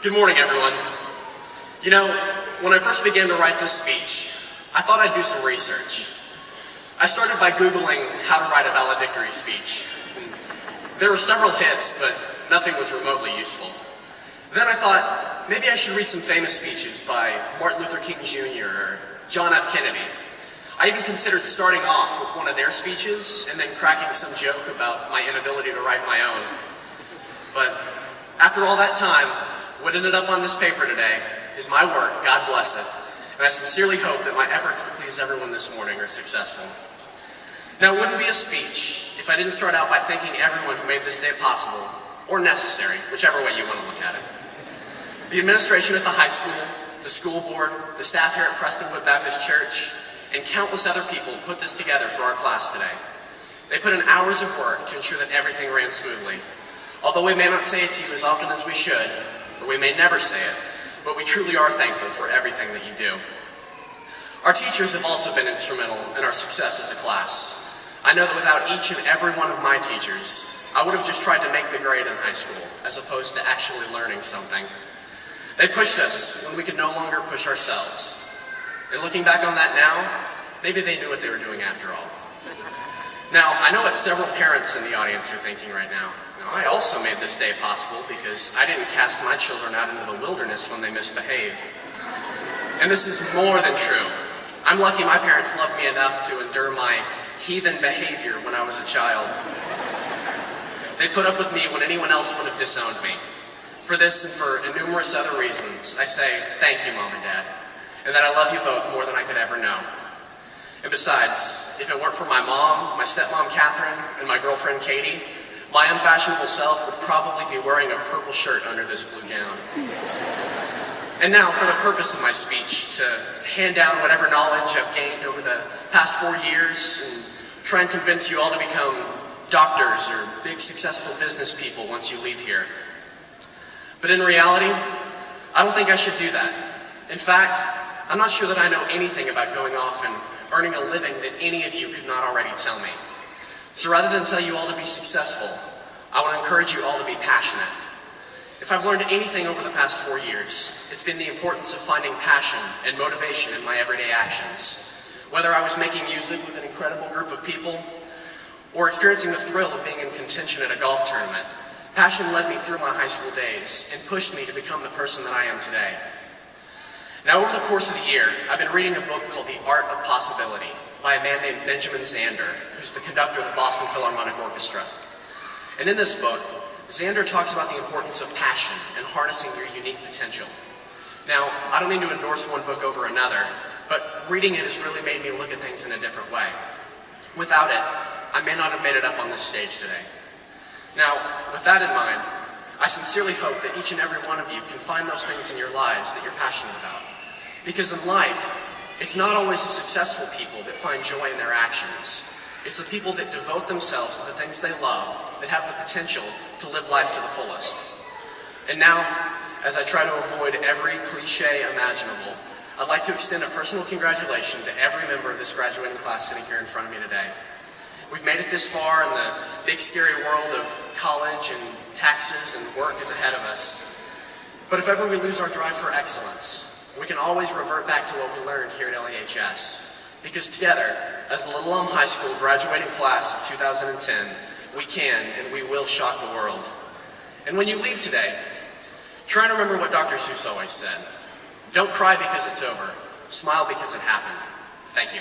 Good morning, everyone. You know, when I first began to write this speech, I thought I'd do some research. I started by Googling how to write a valedictory speech. There were several hits, but nothing was remotely useful. Then I thought, maybe I should read some famous speeches by Martin Luther King Jr. or John F. Kennedy. I even considered starting off with one of their speeches and then cracking some joke about my inability to write my own. But after all that time, what ended up on this paper today is my work, God bless it, and I sincerely hope that my efforts to please everyone this morning are successful. Now, it wouldn't be a speech if I didn't start out by thanking everyone who made this day possible, or necessary, whichever way you want to look at it. The administration at the high school, the school board, the staff here at Prestonwood Baptist Church, and countless other people put this together for our class today. They put in hours of work to ensure that everything ran smoothly. Although we may not say it to you as often as we should, or we may never say it, but we truly are thankful for everything that you do. Our teachers have also been instrumental in our success as a class. I know that without each and every one of my teachers, I would have just tried to make the grade in high school, as opposed to actually learning something. They pushed us when we could no longer push ourselves. And looking back on that now, maybe they knew what they were doing after all. Now, I know what several parents in the audience are thinking right now. I also made this day possible because I didn't cast my children out into the wilderness when they misbehaved. And this is more than true. I'm lucky my parents loved me enough to endure my heathen behavior when I was a child. They put up with me when anyone else would have disowned me. For this and for numerous other reasons, I say thank you, Mom and Dad, and that I love you both more than I could ever know. And besides, if it weren't for my mom, my stepmom Catherine, and my girlfriend Katie, my unfashionable self would probably be wearing a purple shirt under this blue gown. And now, for the purpose of my speech, to hand down whatever knowledge I've gained over the past 4 years and try and convince you all to become doctors or big successful business people once you leave here. But in reality, I don't think I should do that. In fact, I'm not sure that I know anything about going off and earning a living that any of you could not already tell me. So rather than tell you all to be successful, I want to encourage you all to be passionate. If I've learned anything over the past 4 years, it's been the importance of finding passion and motivation in my everyday actions. Whether I was making music with an incredible group of people, or experiencing the thrill of being in contention at a golf tournament, passion led me through my high school days and pushed me to become the person that I am today. Now, over the course of the year, I've been reading a book called The Art of Possibility by a man named Benjamin Zander, who's the conductor of the Boston Philharmonic Orchestra. And in this book, Zander talks about the importance of passion and harnessing your unique potential. Now, I don't mean to endorse one book over another, but reading it has really made me look at things in a different way. Without it, I may not have made it up on this stage today. Now, with that in mind, I sincerely hope that each and every one of you can find those things in your lives that you're passionate about. Because in life, it's not always the successful people that find joy in their actions. It's the people that devote themselves to the things they love that have the potential to live life to the fullest. And now, as I try to avoid every cliche imaginable, I'd like to extend a personal congratulations to every member of this graduating class sitting here in front of me today. We've made it this far, and the big scary world of college and taxes and work is ahead of us. But if ever we lose our drive for excellence, we can always revert back to what we learned here at LEHS. Because together, as the Little Elm High School graduating class of 2010, we can and we will shock the world. And when you leave today, try to remember what Dr. Seuss always said. Don't cry because it's over. Smile because it happened. Thank you.